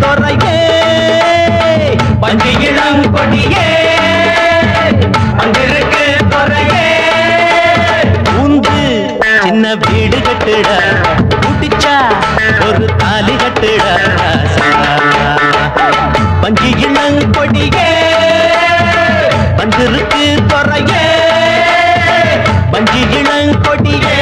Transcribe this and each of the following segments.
துறையே பஞ்சு இளங்கொடியே வந்திருக்கு துறையே உந்து சின்ன வீடு கட்டுட குட்டிச்சா ஒரு தாலி கட்டுட பஞ்சு இளங்கொடியே வந்திருக்கு துறையே பஞ்சு இளங்கொடியே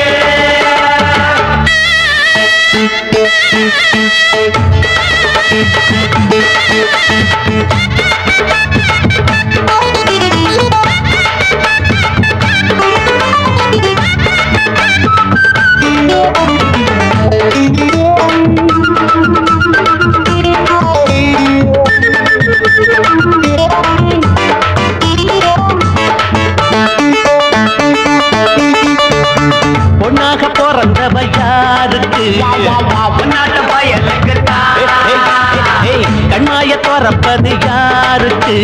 பொன்னாக பிறந்தவ யாருக்கு பொன்னாட்ட பயலுக்கு கண்மாய துறப்பது யாருக்கு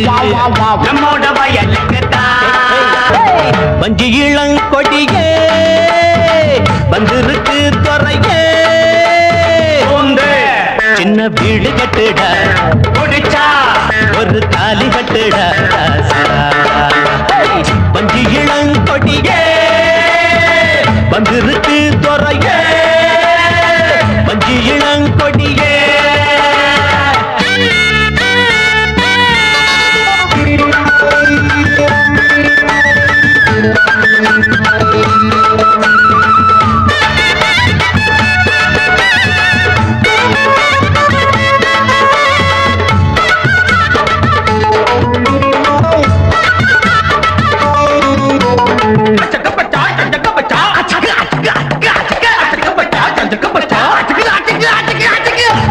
நம்மோட பயலுக்கு பஞ்சு இளங்கொடியே வந்திருக்கு துறையே சின்ன வீடு கட்டுட குடிச்சா ஒரு தாலி கட்டுட பஞ்சு இளங்கொடியே வந்திருக்கு துறையே பஞ்சு இளங்கொடியே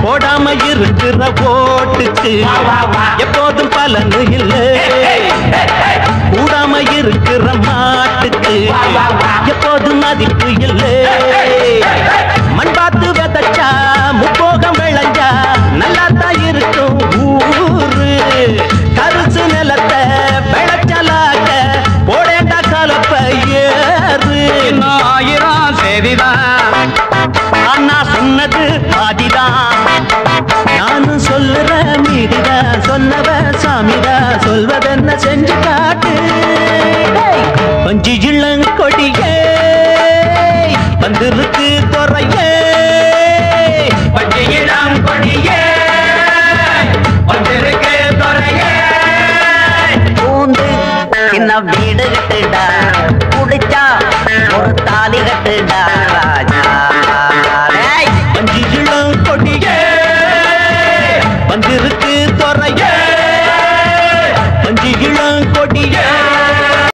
போடாம இருக்கிற ஓட்டுக்கு எப்போதும் பலன் இல்லை கூடாம இருக்கிற மாட்டுக்கு எப்போதும் மதிப்பு இல்லை மண் பார்த்து விதைச்சா முப்போகம் விளைஞ்சா நல்லா தான் இருக்கும் ஊரு கருசு நிலத்தை விளைச்சலாக்க போடேண்டா கலப்ப ஏறு 1000 செய்திதான் அண்ணா சொன்னது பாதிதான் நானும் சொல்லுற மீதிதா சொன்னவ சாமிதா சொல்வதென்ன செஞ்சு காட்டு பஞ்சு இளங்கொடியே